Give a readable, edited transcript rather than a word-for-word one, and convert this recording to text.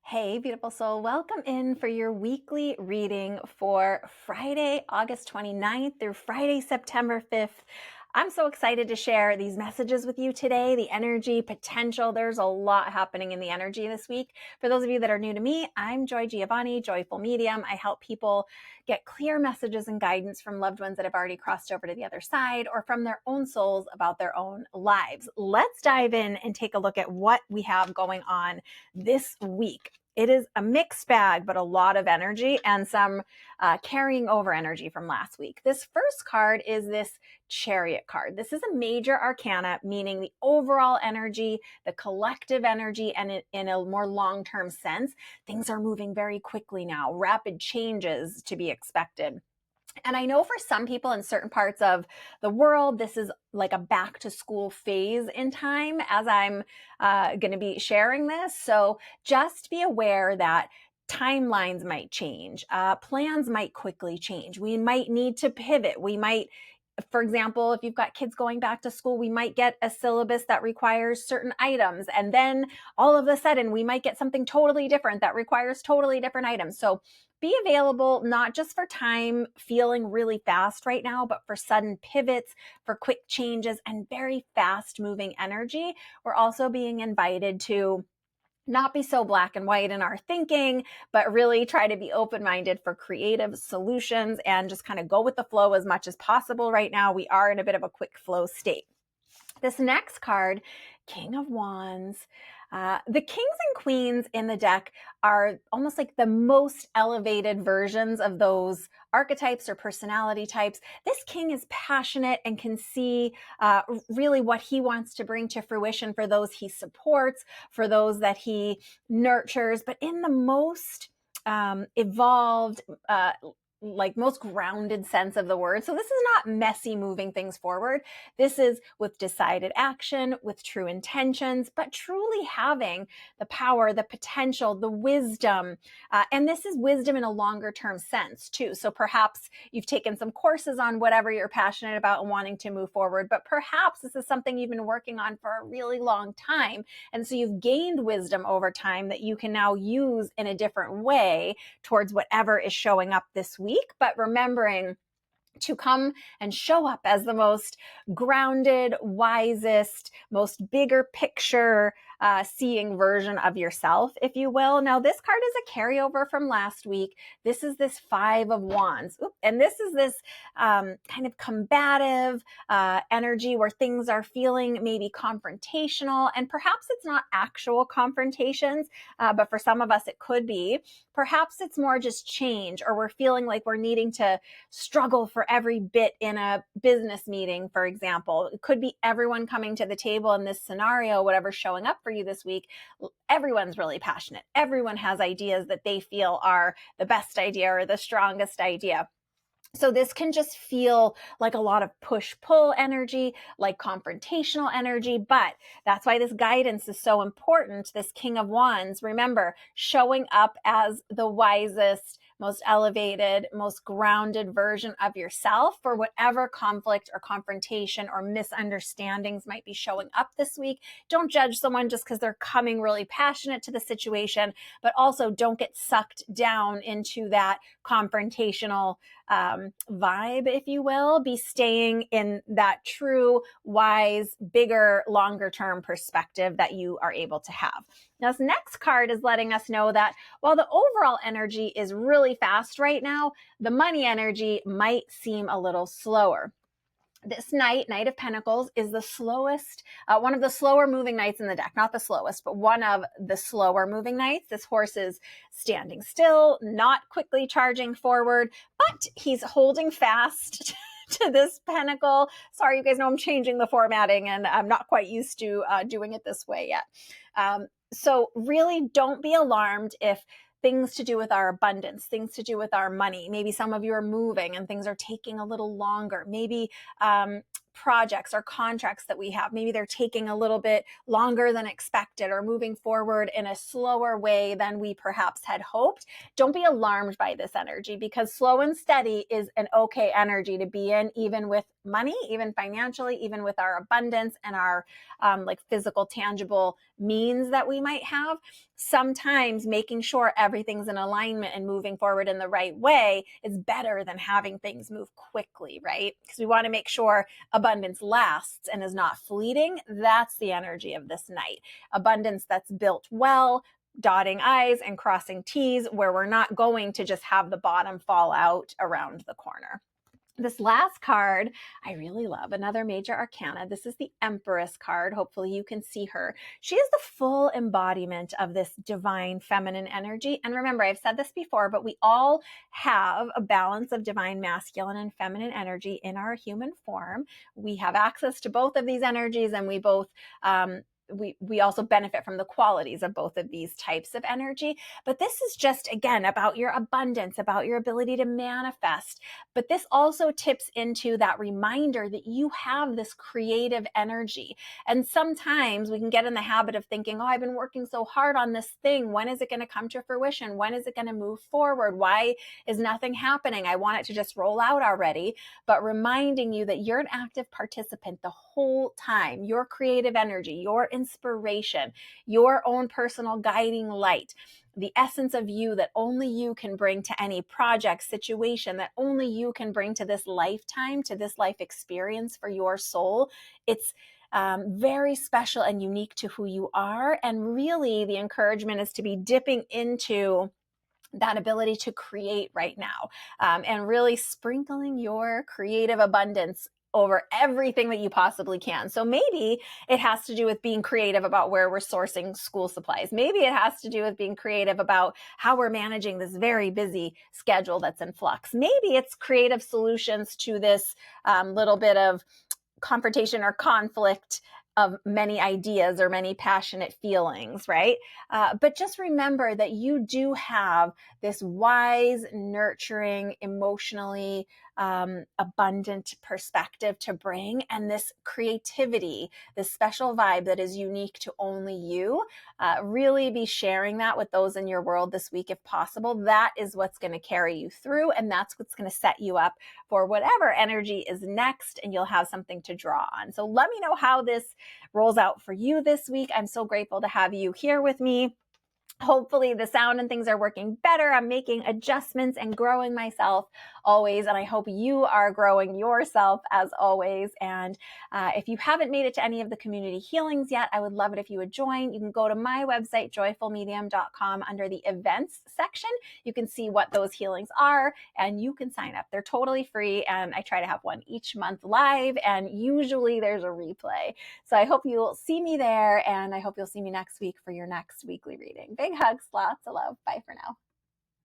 Hey, beautiful soul. Welcome in for your weekly reading for Friday, August 29th through Friday, September 5th. I'm so excited to share these messages with you today. The energy, potential. There's a lot happening in the energy this week. For those of you that are new to me, I'm Joy Giovanni, Joyful Medium. I help people get clear messages and guidance from loved ones that have already crossed over to the other side or from their own souls about their own lives. Let's dive in and take a look at what we have going on this week. It is a mixed bag, but a lot of energy and some carrying over energy from last week. This first card is this Chariot card. This is a major arcana, meaning the overall energy, the collective energy, and in a more long-term sense, things are moving very quickly now. Rapid changes to be expected. And I know for some people in certain parts of the world, this is like a back to school phase in time as I'm going to be sharing this. So just be aware that timelines might change. Plans might quickly change. We might need to pivot. We might, for example, if you've got kids going back to school, we might get a syllabus that requires certain items. And then all of a sudden, we might get something totally different that requires totally different items. So be available, not just for time feeling really fast right now, but for sudden pivots, for quick changes, and very fast moving energy. We're also being invited to not be so black and white in our thinking, but really try to be open-minded for creative solutions and just kind of go with the flow as much as possible right now. We are in a bit of a quick flow state. This next card, King of Wands. The kings and queens in the deck are almost like the most elevated versions of those archetypes or personality types. This king is passionate and can see really what he wants to bring to fruition for those he supports, for those that he nurtures, but in the most evolved, like most grounded sense of the word. So this is not messy moving things forward. This is with decided action, with true intentions, but truly having the power, the potential, the wisdom. And this is wisdom in a longer term sense too. So perhaps you've taken some courses on whatever you're passionate about and wanting to move forward, but perhaps this is something you've been working on for a really long time. And so you've gained wisdom over time that you can now use in a different way towards whatever is showing up this week. But remembering to come and show up as the most grounded, wisest, most bigger picture seeing version of yourself, if you will. Now, this card is a carryover from last week. This is this Five of Wands. And this is this kind of combative energy where things are feeling maybe confrontational. And perhaps it's not actual confrontations, but for some of us, it could be. Perhaps it's more just change, or we're feeling like we're needing to struggle for every bit in a business meeting, for example. It could be everyone coming to the table in this scenario, whatever's showing up for you this week. Everyone's really passionate. Everyone has ideas that they feel are the best idea or the strongest idea. So this can just feel like a lot of push-pull energy, like confrontational energy, but that's why this guidance is so important. This King of Wands, remember, showing up as the wisest, most elevated, most grounded version of yourself for whatever conflict or confrontation or misunderstandings might be showing up this week. Don't judge someone just because they're coming really passionate to the situation, but also don't get sucked down into that confrontational vibe, if you will. Be staying in that true, wise, bigger, longer term perspective that you are able to have. Now, this next card is letting us know that while the overall energy is really fast right now, the money energy might seem a little slower. This Knight of Pentacles, is the slowest, one of the slower moving knights in the deck. Not the slowest, but one of the slower moving knights. This horse is standing still, not quickly charging forward, but he's holding fast to this pentacle. Sorry, you guys know I'm changing the formatting and I'm not quite used to doing it this way yet. So really don't be alarmed if things to do with our abundance, things to do with our money. Maybe some of you are moving and things are taking a little longer. Maybe projects or contracts that we have. Maybe they're taking a little bit longer than expected or moving forward in a slower way than we perhaps had hoped. Don't be alarmed by this energy, because slow and steady is an okay energy to be in, even with money, even financially, even with our abundance and our like physical, tangible means that we might have. Sometimes making sure everything's in alignment and moving forward in the right way is better than having things move quickly, right? Because we want to make sure abundance lasts and is not fleeting. That's the energy of this night. Abundance that's built well, dotting I's and crossing T's, where we're not going to just have the bottom fall out around the corner. This last card I really love, another major arcana. This is the Empress card. Hopefully you can see her. She is the full embodiment of this divine feminine energy. And remember, I've said this before, but we all have a balance of divine masculine and feminine energy in our human form. We have access to both of these energies, and we both we also benefit from the qualities of both of these types of energy. But this is just, again, about your abundance, about your ability to manifest. But this also tips into that reminder that you have this creative energy. And sometimes we can get in the habit of thinking, oh, I've been working so hard on this thing. When is it going to come to fruition? When is it going to move forward? Why is nothing happening? I want it to just roll out already. But reminding you that you're an active participant the whole time. Your creative energy, your inspiration, your own personal guiding light, the essence of you that only you can bring to any project, situation, that only you can bring to this lifetime, to this life experience for your soul. It's very special and unique to who you are. And really, the encouragement is to be dipping into that ability to create right now, and really sprinkling your creative abundance over everything that you possibly can. So maybe it has to do with being creative about where we're sourcing school supplies. Maybe it has to do with being creative about how we're managing this very busy schedule that's in flux. Maybe it's creative solutions to this little bit of confrontation or conflict of many ideas or many passionate feelings, right? But just remember that you do have this wise, nurturing, emotionally abundant perspective to bring, and this creativity, this special vibe that is unique to only you. Really be sharing that with those in your world this week if possible. That is what's going to carry you through, and that's what's going to set you up for whatever energy is next, and you'll have something to draw on. So let me know how this rolls out for you this week. I'm so grateful to have you here with me. Hopefully the sound and things are working better. I'm making adjustments and growing myself always. And I hope you are growing yourself as always. And if you haven't made it to any of the community healings yet, I would love it if you would join. You can go to my website, joyfulmedium.com, under the events section. You can see what those healings are and you can sign up. They're totally free. And I try to have one each month live, and usually there's a replay. So I hope you'll see me there, and I hope you'll see me next week for your next weekly reading. Big hugs, lots of love. Bye for now.